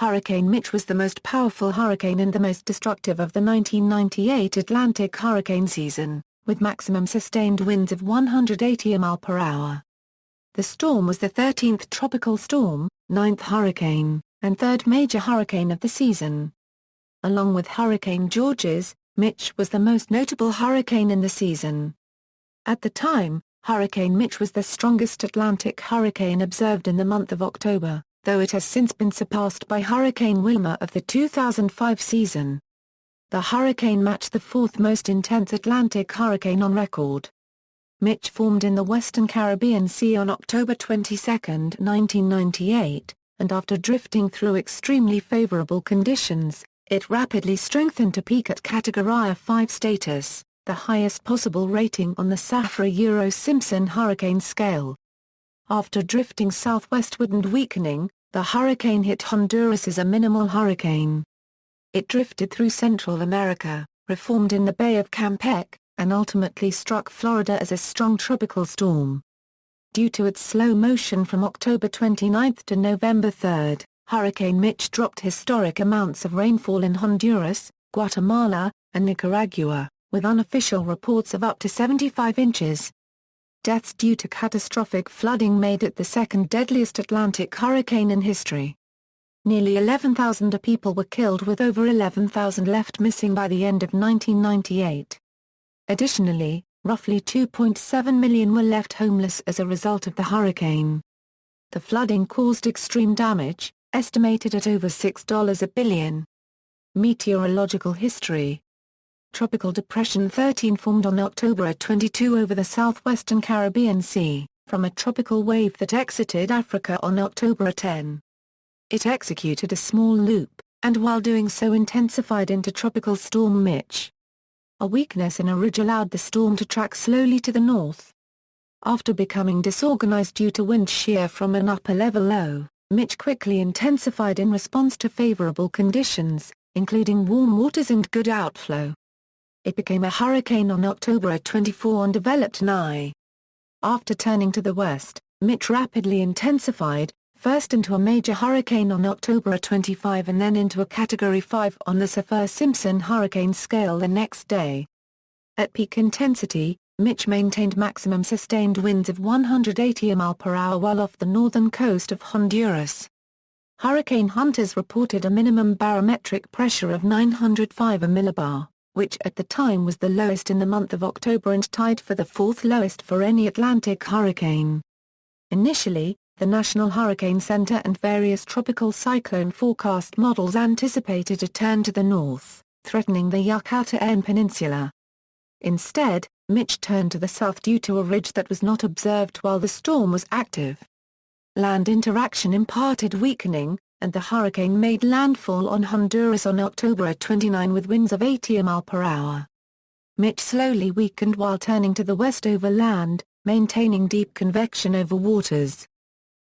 Hurricane Mitch was the most powerful hurricane and the most destructive of the 1998 Atlantic hurricane season, with maximum sustained winds of 180 mph. The storm was the 13th tropical storm, 9th hurricane, and 3rd major hurricane of the season. Along with Hurricane Georges, Mitch was the most notable hurricane in the season. At the time, Hurricane Mitch was the strongest Atlantic hurricane observed in the month of October, though it has since been surpassed by Hurricane Wilma of the 2005 season. The hurricane matched the 4th most intense Atlantic hurricane on record. Mitch formed in the western Caribbean Sea on October 22, 1998, and after drifting through extremely favorable conditions, it rapidly strengthened to peak at Category 5 status, the highest possible rating on the Saffir Simpson Hurricane Scale. After drifting southwestward and weakening, the hurricane hit Honduras as a minimal hurricane. It drifted through Central America, reformed in the Bay of Campeche, and ultimately struck Florida as a strong tropical storm. Due to its slow motion from October 29 to November 3, Hurricane Mitch dropped historic amounts of rainfall in Honduras, Guatemala, and Nicaragua, with unofficial reports of up to 75 inches. Deaths due to catastrophic flooding made it the second deadliest Atlantic hurricane in history. Nearly 11,000 people were killed with over 11,000 left missing by the end of 1998. Additionally, roughly 2.7 million were left homeless as a result of the hurricane. The flooding caused extreme damage, estimated at over $6 billion. Meteorological history. Tropical Depression 13 formed on October 22 over the southwestern Caribbean Sea, from a tropical wave that exited Africa on October 10. It executed a small loop, and while doing so intensified into Tropical Storm Mitch. A weakness in a ridge allowed the storm to track slowly to the north. After becoming disorganized due to wind shear from an upper-level low, Mitch quickly intensified in response to favorable conditions, including warm waters and good outflow. It became a hurricane on October 24 and developed nigh. After turning to the west, Mitch rapidly intensified, first into a major hurricane on October 25 and then into a Category 5 on the Saffir-Simpson Hurricane Scale the next day. At peak intensity, Mitch maintained maximum sustained winds of 180 mph while off the northern coast of Honduras. Hurricane hunters reported a minimum barometric pressure of 905 millibar, which at the time was the lowest in the month of October and tied for the 4th lowest for any Atlantic hurricane. Initially, the National Hurricane Center and various tropical cyclone forecast models anticipated a turn to the north, threatening the Yucatan Peninsula. Instead, Mitch turned to the south due to a ridge that was not observed while the storm was active. Land interaction imparted weakening, and the hurricane made landfall on Honduras on October 29 with winds of 80 mph. Mitch slowly weakened while turning to the west over land, maintaining deep convection over waters.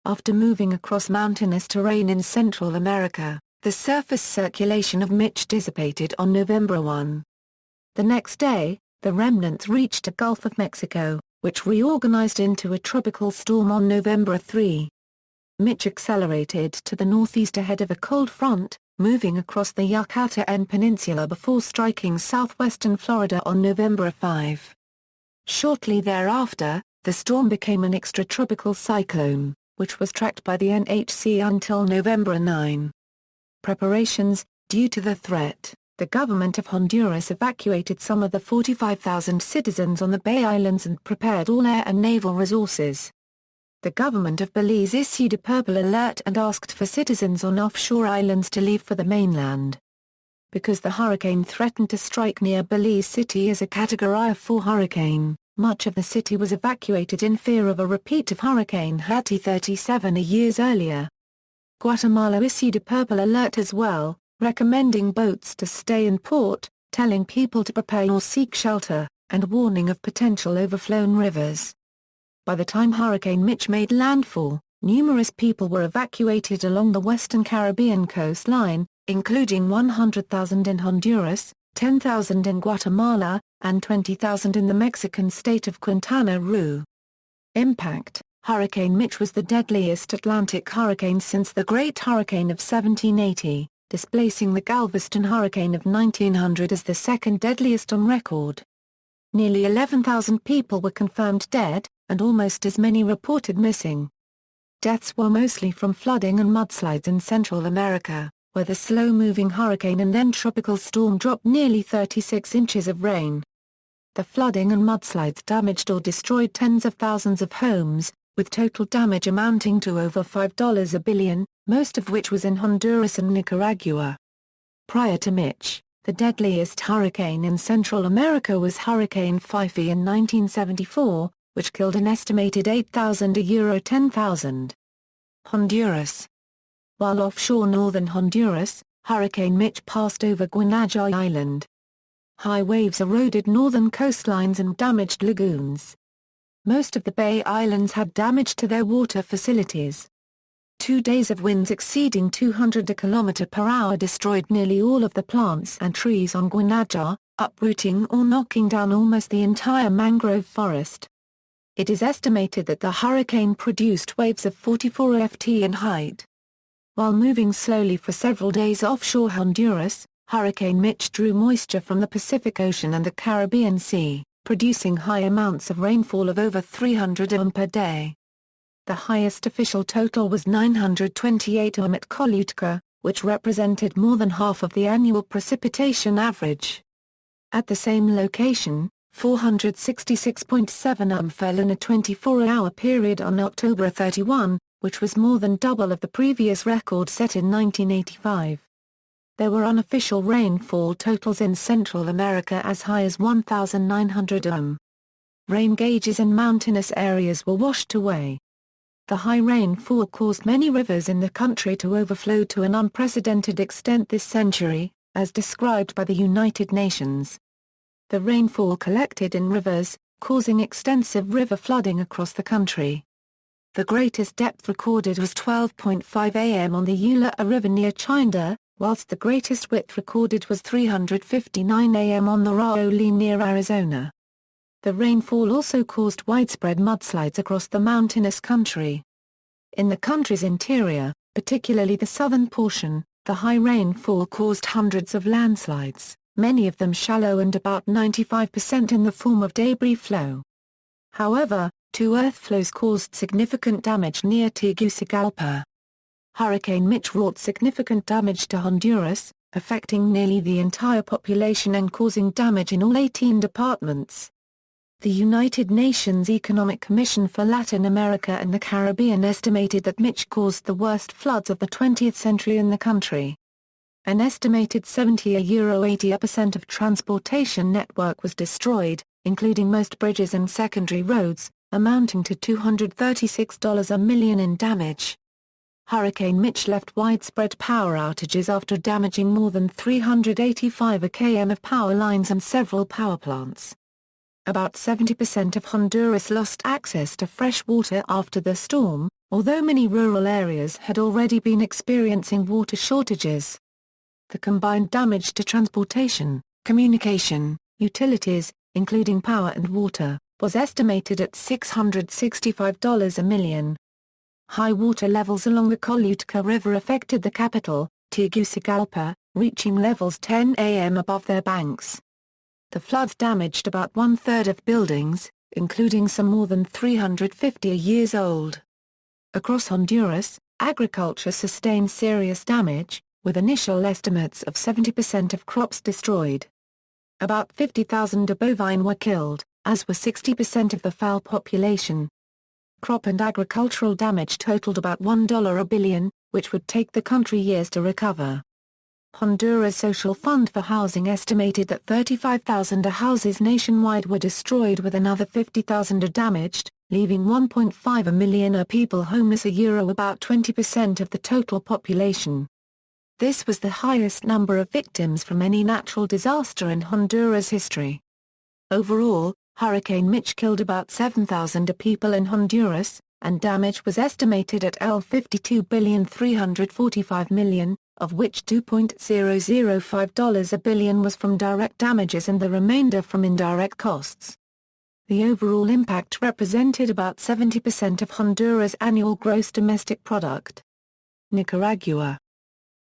After moving across mountainous terrain in Central America, the surface circulation of Mitch dissipated on November 1. The next day, the remnants reached the Gulf of Mexico, which reorganized into a tropical storm on November 3. Mitch accelerated to the northeast ahead of a cold front, moving across the Yucatan Peninsula before striking southwestern Florida on November 5. Shortly thereafter, the storm became an extratropical cyclone, which was tracked by the NHC until November 9. Preparations. Due to the threat, the government of Honduras evacuated some of the 45,000 citizens on the Bay Islands and prepared all air and naval resources. The government of Belize issued a purple alert and asked for citizens on offshore islands to leave for the mainland. Because the hurricane threatened to strike near Belize City as a Category 4 hurricane, much of the city was evacuated in fear of a repeat of Hurricane Hattie 37 years earlier. Guatemala issued a purple alert as well, recommending boats to stay in port, telling people to prepare or seek shelter, and warning of potential overflown rivers. By the time Hurricane Mitch made landfall, numerous people were evacuated along the western Caribbean coastline, including 100,000 in Honduras, 10,000 in Guatemala, and 20,000 in the Mexican state of Quintana Roo. Impact. Hurricane Mitch was the deadliest Atlantic hurricane since the Great Hurricane of 1780, displacing the Galveston Hurricane of 1900 as the second deadliest on record. Nearly 11,000 people were confirmed dead, and almost as many reported missing. Deaths were mostly from flooding and mudslides in Central America, where the slow-moving hurricane and then tropical storm dropped nearly 36 inches of rain. The flooding and mudslides damaged or destroyed tens of thousands of homes, with total damage amounting to over $5 billion, most of which was in Honduras and Nicaragua. Prior to Mitch, the deadliest hurricane in Central America was Hurricane Fifi in 1974, which killed an estimated 8,000 to 10,000. Honduras. While offshore northern Honduras, Hurricane Mitch passed over Guanaja Island. High waves eroded northern coastlines and damaged lagoons. Most of the Bay Islands had damage to their water facilities. 2 days of winds exceeding 200 km/h destroyed nearly all of the plants and trees on Guanaja, uprooting or knocking down almost the entire mangrove forest. It is estimated that the hurricane produced waves of 44 ft in height. While moving slowly for several days offshore Honduras, Hurricane Mitch drew moisture from the Pacific Ocean and the Caribbean Sea, producing high amounts of rainfall of over 300 mm per day. The highest official total was 928 mm at Colutka, which represented more than half of the annual precipitation average. At the same location, 466.7 mm fell in a 24-hour period on October 31, which was more than double of the previous record set in 1985. There were unofficial rainfall totals in Central America as high as 1,900 mm. Rain gauges in mountainous areas were washed away. The high rainfall caused many rivers in the country to overflow to an unprecedented extent this century, as described by the United Nations. The rainfall collected in rivers, causing extensive river flooding across the country. The greatest depth recorded was 12.5 am on the Ulua River near Chinda, whilst the greatest width recorded was 359 am on the Raoli near Arizona. The rainfall also caused widespread mudslides across the mountainous country. In the country's interior, particularly the southern portion, the high rainfall caused hundreds of landslides, many of them shallow and about 95% in the form of debris flow. However, 2 earth flows caused significant damage near Tegucigalpa. Hurricane Mitch wrought significant damage to Honduras, affecting nearly the entire population and causing damage in all 18 departments. The United Nations Economic Commission for Latin America and the Caribbean estimated that Mitch caused the worst floods of the 20th century in the country. An estimated 70–80% of transportation network was destroyed, including most bridges and secondary roads, amounting to $236 a million in damage. Hurricane Mitch left widespread power outages after damaging more than 385 km of power lines and several power plants. About 70% of Honduras lost access to fresh water after the storm, although many rural areas had already been experiencing water shortages. The combined damage to transportation, communication, utilities, including power and water, was estimated at $665 a million. High water levels along the Colutka River affected the capital, Tegucigalpa, reaching levels 10 am above their banks. The floods damaged about 1/3 of buildings, including some more than 350 years old. Across Honduras, agriculture sustained serious damage, with initial estimates of 70% of crops destroyed. About 50,000 bovine were killed, as were 60% of the fowl population. Crop and agricultural damage totaled about $1 billion, which would take the country years to recover. Honduras Social Fund for Housing estimated that 35,000 houses nationwide were destroyed with another 50,000 damaged, leaving 1.5 million people homeless, about 20% of the total population. This was the highest number of victims from any natural disaster in Honduras history. Overall, Hurricane Mitch killed about 7,000 people in Honduras, and damage was estimated at $52.345 billion, of which $2.005 billion was from direct damages and the remainder from indirect costs. The overall impact represented about 70% of Honduras' annual gross domestic product. Nicaragua.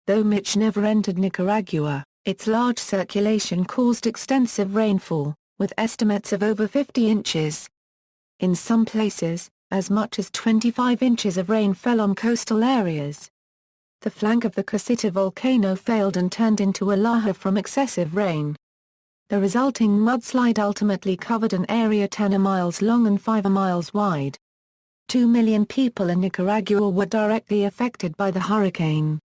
Though Mitch never entered Nicaragua, its large circulation caused extensive rainfall, with estimates of over 50 inches. In some places, as much as 25 inches of rain fell on coastal areas. The flank of the Casita volcano failed and turned into a laja from excessive rain. The resulting mudslide ultimately covered an area 10 miles long and 5 miles wide. 2 million people in Nicaragua were directly affected by the hurricane.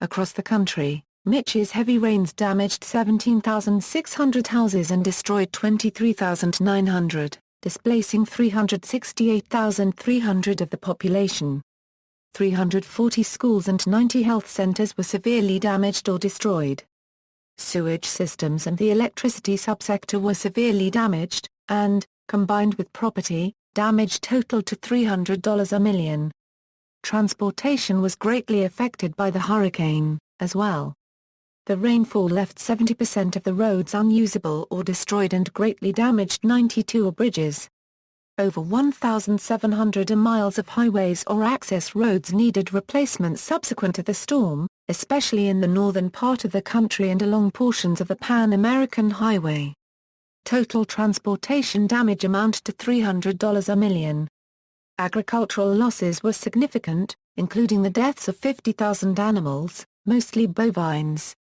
Across the country, Mitch's heavy rains damaged 17,600 houses and destroyed 23,900, displacing 368,300 of the population. 340 schools and 90 health centers were severely damaged or destroyed. Sewage systems and the electricity subsector were severely damaged, and, combined with property damage totaled to $300 a million. Transportation was greatly affected by the hurricane, as well. The rainfall left 70% of the roads unusable or destroyed and greatly damaged 92 bridges. Over 1,700 miles of highways or access roads needed replacement subsequent to the storm, especially in the northern part of the country and along portions of the Pan American Highway. Total transportation damage amounted to $300 a million. Agricultural losses were significant, including the deaths of 50,000 animals, mostly bovines.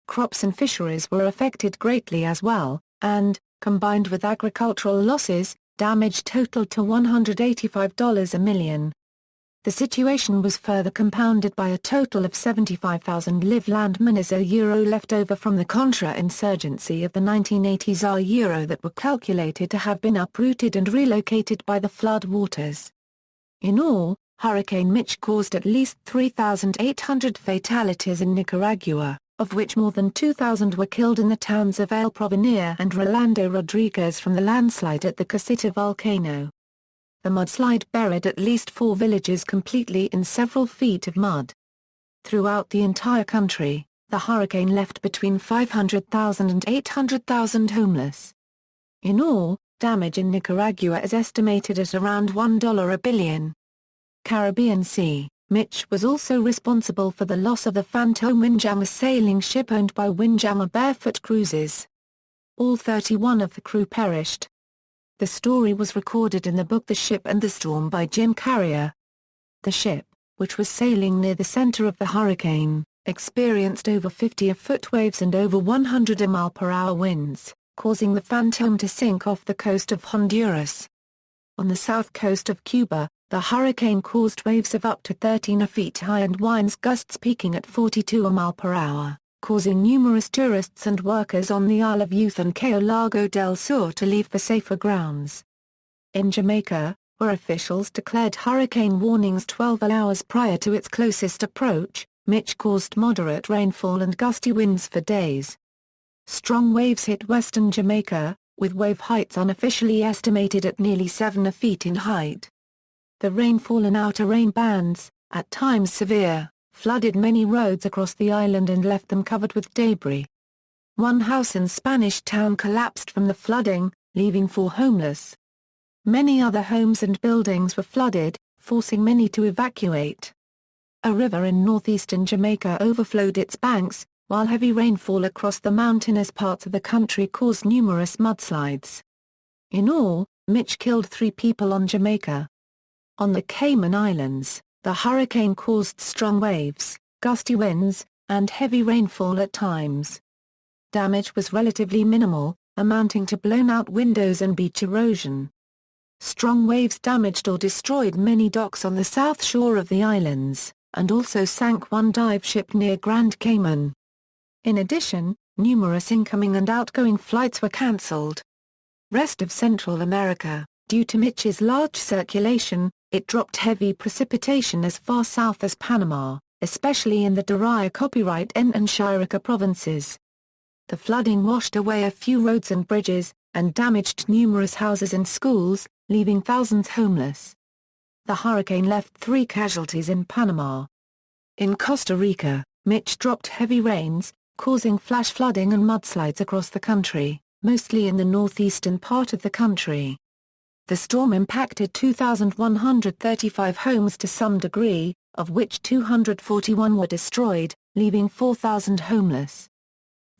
Crops and fisheries were affected greatly as well, and, combined with agricultural losses, damage totaled to $185 a million. The situation was further compounded by a total of 75,000 live land miners left over from the Contra-insurgency of the 1980s that were calculated to have been uprooted and relocated by the flood waters. In all, Hurricane Mitch caused at least 3,800 fatalities in Nicaragua, of which more than 2,000 were killed in the towns of El Porvenir and Rolando Rodriguez from the landslide at the Casita volcano. The mudslide buried at least 4 villages completely in several feet of mud. Throughout the entire country, the hurricane left between 500,000 and 800,000 homeless. In all, damage in Nicaragua is estimated at around $1 billion. Caribbean Sea. Mitch was also responsible for the loss of the Phantom Windjammer sailing ship owned by Windjammer Barefoot Cruises. All 31 of the crew perished. The story was recorded in the book The Ship and the Storm by Jim Carrier. The ship, which was sailing near the center of the hurricane, experienced over 50-foot waves and over 100 mile-per-hour winds, causing the Phantom to sink off the coast of Honduras. On the south coast of Cuba, the hurricane caused waves of up to 13 feet high and winds gusts peaking at 42 mph, causing numerous tourists and workers on the Isle of Youth and Cayo Largo del Sur to leave for safer grounds. In Jamaica, where officials declared hurricane warnings 12 hours prior to its closest approach, Mitch caused moderate rainfall and gusty winds for days. Strong waves hit western Jamaica, with wave heights unofficially estimated at nearly 7 feet in height. The rainfall and outer rain bands, at times severe, flooded many roads across the island and left them covered with debris. One house in Spanish Town collapsed from the flooding, leaving 4 homeless. Many other homes and buildings were flooded, forcing many to evacuate. A river in northeastern Jamaica overflowed its banks, while heavy rainfall across the mountainous parts of the country caused numerous mudslides. In all, Mitch killed 3 people on Jamaica. On the Cayman Islands, the hurricane caused strong waves, gusty winds, and heavy rainfall at times. Damage was relatively minimal, amounting to blown-out windows and beach erosion. Strong waves damaged or destroyed many docks on the south shore of the islands, and also sank one dive ship near Grand Cayman. In addition, numerous incoming and outgoing flights were cancelled. Rest of Central America. Due to Mitch's large circulation, it dropped heavy precipitation as far south as Panama, especially in the Daria Copyright N and Chirica provinces. The flooding washed away a few roads and bridges, and damaged numerous houses and schools, leaving thousands homeless. The hurricane left 3 casualties in Panama. In Costa Rica, Mitch dropped heavy rains, causing flash flooding and mudslides across the country, mostly in the northeastern part of the country. The storm impacted 2,135 homes to some degree, of which 241 were destroyed, leaving 4,000 homeless.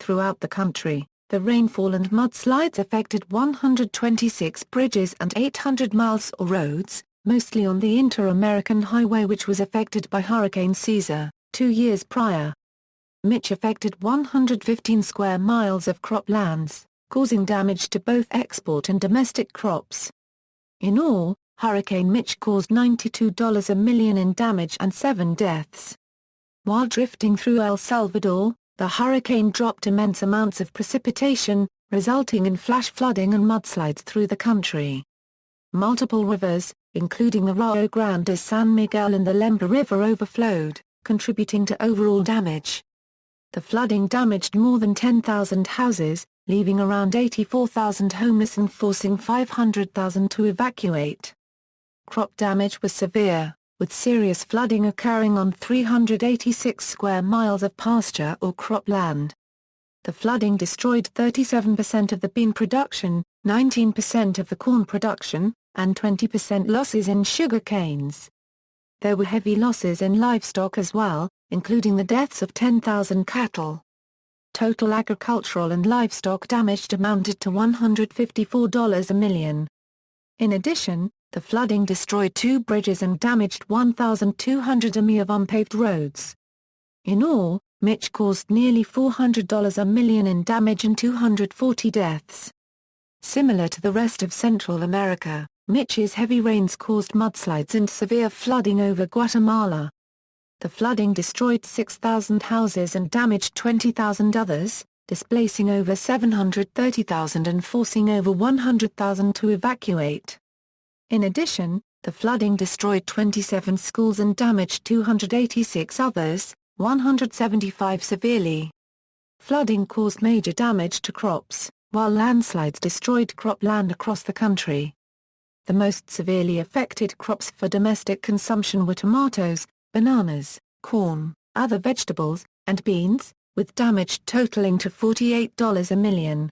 Throughout the country, the rainfall and mudslides affected 126 bridges and 800 miles or roads, mostly on the Inter-American Highway, which was affected by Hurricane Caesar, 2 years prior. Mitch affected 115 square miles of croplands, causing damage to both export and domestic crops. In all, Hurricane Mitch caused $92 a million in damage and 7 deaths. While drifting through El Salvador, the hurricane dropped immense amounts of precipitation, resulting in flash flooding and mudslides through the country. Multiple rivers, including the Rio Grande de San Miguel and the Lempa River, overflowed, contributing to overall damage. The flooding damaged more than 10,000 houses, leaving around 84,000 homeless and forcing 500,000 to evacuate. Crop damage was severe, with serious flooding occurring on 386 square miles of pasture or cropland. The flooding destroyed 37% of the bean production, 19% of the corn production, and 20% losses in sugar canes. There were heavy losses in livestock as well, including the deaths of 10,000 cattle. Total agricultural and livestock damage amounted to $154 a million. In addition, the flooding destroyed 2 bridges and damaged 1,200 mi of unpaved roads. In all, Mitch caused nearly $400 a million in damage and 240 deaths. Similar to the rest of Central America, Mitch's heavy rains caused mudslides and severe flooding over Guatemala. The flooding destroyed 6,000 houses and damaged 20,000 others, displacing over 730,000 and forcing over 100,000 to evacuate. In addition, the flooding destroyed 27 schools and damaged 286 others, 175 severely. Flooding caused major damage to crops, while landslides destroyed cropland across the country. The most severely affected crops for domestic consumption were tomatoes, bananas, corn, other vegetables, and beans, with damage totaling to $48 a million.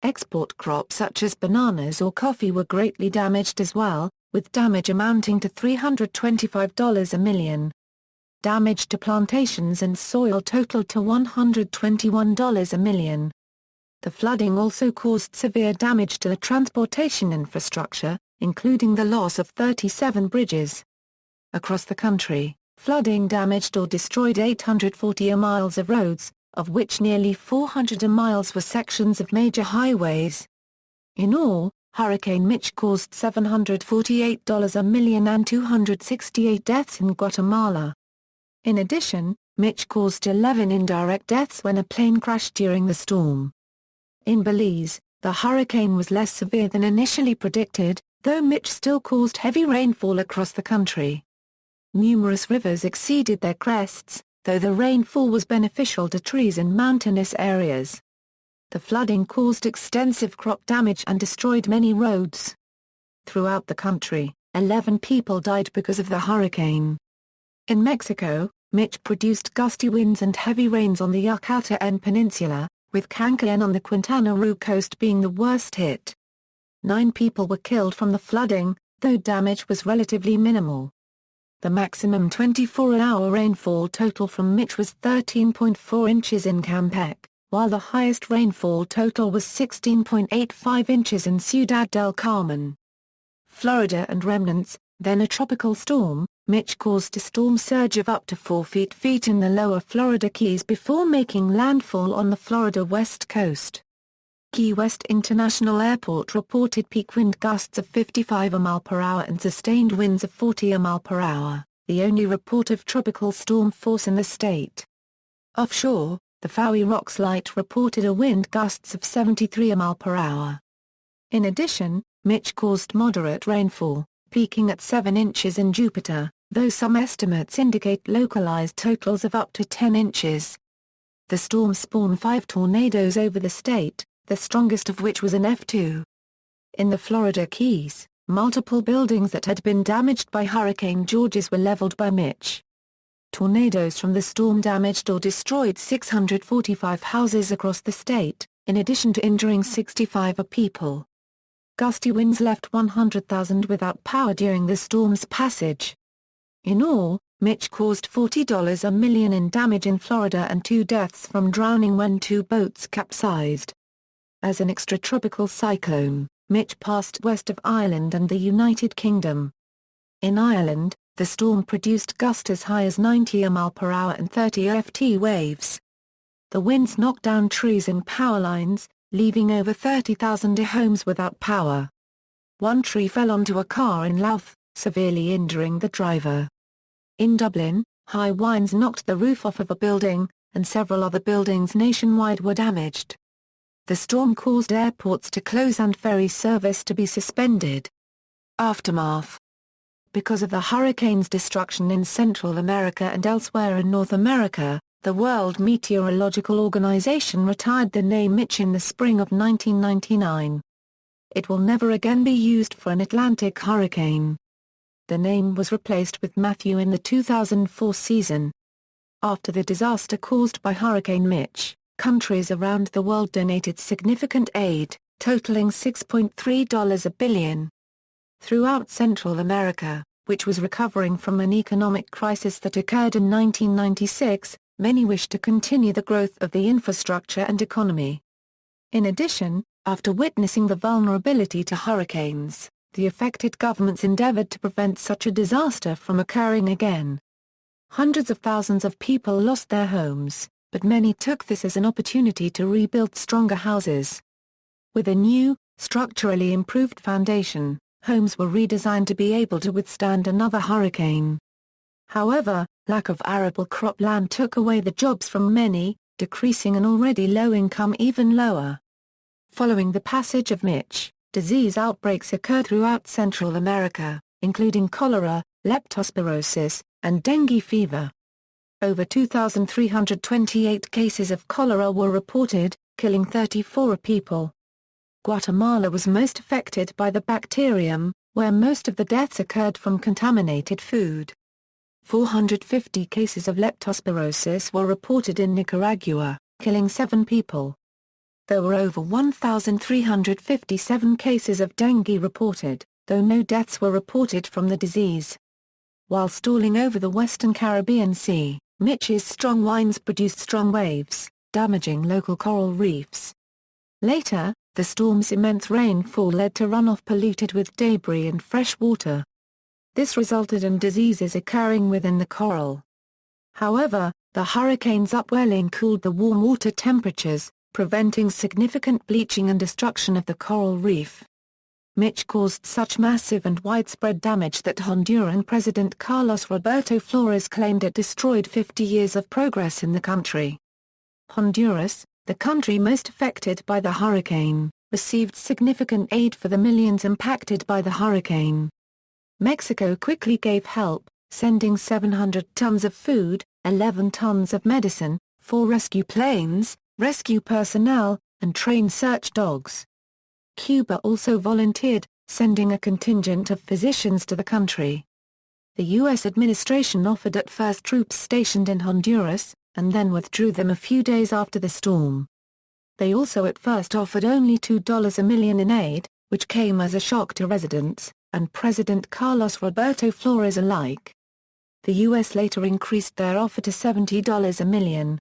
Export crops such as bananas or coffee were greatly damaged as well, with damage amounting to $325 a million. Damage to plantations and soil totaled to $121 a million. The flooding also caused severe damage to the transportation infrastructure, including the loss of 37 bridges. Across the country, flooding damaged or destroyed 840 miles of roads, of which nearly 400 miles were sections of major highways. In all, Hurricane Mitch caused $748 a million and 268 deaths in Guatemala. In addition, Mitch caused 11 indirect deaths when a plane crashed during the storm. In Belize, the hurricane was less severe than initially predicted, though Mitch still caused heavy rainfall across the country. Numerous rivers exceeded their crests, though the rainfall was beneficial to trees in mountainous areas. The flooding caused extensive crop damage and destroyed many roads. Throughout the country, 11 people died because of the hurricane. In Mexico, Mitch produced gusty winds and heavy rains on the Yucatan Peninsula, with Cancun on the Quintana Roo coast being the worst hit. 9 people were killed from the flooding, though damage was relatively minimal. The maximum 24-hour rainfall total from Mitch was 13.4 inches in Campeche, while the highest rainfall total was 16.85 inches in Ciudad del Carmen. Florida and remnants, then a tropical storm, Mitch caused a storm surge of up to 4 feet in the lower Florida Keys before making landfall on the Florida west coast. Key West International Airport reported peak wind gusts of 55 mph and sustained winds of 40 mph, the only report of tropical storm force in the state. Offshore, the Fowey Rocks Light reported a wind gusts of 73 mph. In addition, Mitch caused moderate rainfall, peaking at 7 inches in Jupiter, though some estimates indicate localized totals of up to 10 inches. The storm spawned 5 tornadoes over the state, the strongest of which was an F2. In the Florida Keys, multiple buildings that had been damaged by Hurricane Georges were leveled by Mitch. Tornadoes from the storm damaged or destroyed 645 houses across the state, in addition to injuring 65 people. Gusty winds left 100,000 without power during the storm's passage. In all, Mitch caused $40 million in damage in Florida and 2 deaths from drowning when 2 boats capsized. As an extratropical cyclone, Mitch passed west of Ireland and the United Kingdom. In Ireland, the storm produced gusts as high as 90 mph and 30 ft waves. The winds knocked down trees and power lines, leaving over 30,000 homes without power. 1 tree fell onto a car in Louth, severely injuring the driver. In Dublin, high winds knocked the roof off of a building, and several other buildings nationwide were damaged. The storm caused airports to close and ferry service to be suspended. Aftermath. Because of the hurricane's destruction in Central America and elsewhere in North America, the World Meteorological Organization retired the name Mitch in the spring of 1999. It will never again be used for an Atlantic hurricane. The name was replaced with Matthew in the 2004 season. After the disaster caused by Hurricane Mitch, countries around the world donated significant aid, totaling $6.3 billion. Throughout Central America, which was recovering from an economic crisis that occurred in 1996, many wished to continue the growth of the infrastructure and economy. In addition, after witnessing the vulnerability to hurricanes, the affected governments endeavored to prevent such a disaster from occurring again. Hundreds of thousands of people lost their homes, but many took this as an opportunity to rebuild stronger houses. With a new, structurally improved foundation, homes were redesigned to be able to withstand another hurricane. However, lack of arable cropland took away the jobs from many, decreasing an already low income even lower. Following the passage of Mitch, disease outbreaks occurred throughout Central America, including cholera, leptospirosis, and dengue fever. Over 2,328 cases of cholera were reported, killing 34 people. Guatemala was most affected by the bacterium, where most of the deaths occurred from contaminated food. 450 cases of leptospirosis were reported in Nicaragua, killing 7 people. There were over 1,357 cases of dengue reported, though no deaths were reported from the disease. While stalling over the western Caribbean Sea, Mitch's strong winds produced strong waves, damaging local coral reefs. Later, the storm's immense rainfall led to runoff polluted with debris and fresh water. This resulted in diseases occurring within the coral. However, the hurricane's upwelling cooled the warm water temperatures, preventing significant bleaching and destruction of the coral reef. Mitch caused such massive and widespread damage that Honduran President Carlos Roberto Flores claimed it destroyed 50 years of progress in the country. Honduras, the country most affected by the hurricane, received significant aid for the millions impacted by the hurricane. Mexico quickly gave help, sending 700 tons of food, 11 tons of medicine, 4 rescue planes, rescue personnel, and trained search dogs. Cuba also volunteered, sending a contingent of physicians to the country. The U.S. administration offered at first troops stationed in Honduras, and then withdrew them a few days after the storm. They also at first offered only $2 million in aid, which came as a shock to residents, and President Carlos Roberto Flores alike. The U.S. later increased their offer to $70 million.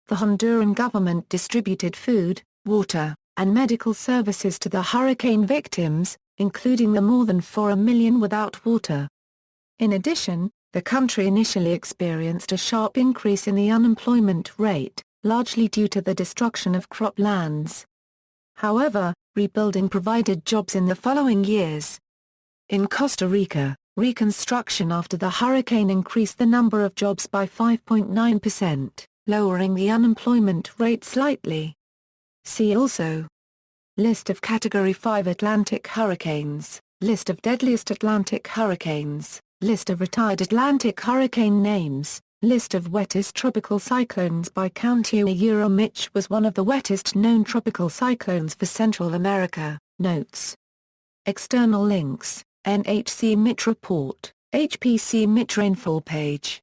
The Honduran government distributed food, water, and medical services to the hurricane victims, including the more than 4 million without water. In addition, the country initially experienced a sharp increase in the unemployment rate, largely due to the destruction of croplands. However, rebuilding provided jobs in the following years. In Costa Rica, reconstruction after the hurricane increased the number of jobs by 5.9%, lowering the unemployment rate slightly. See also: List of Category 5 Atlantic hurricanes, List of deadliest Atlantic hurricanes, List of retired Atlantic hurricane names, List of wettest tropical cyclones by county. Mitch was one of the wettest known tropical cyclones for Central America. Notes. External links: NHC Mitch Report, HPC Mitch Rainfall Page.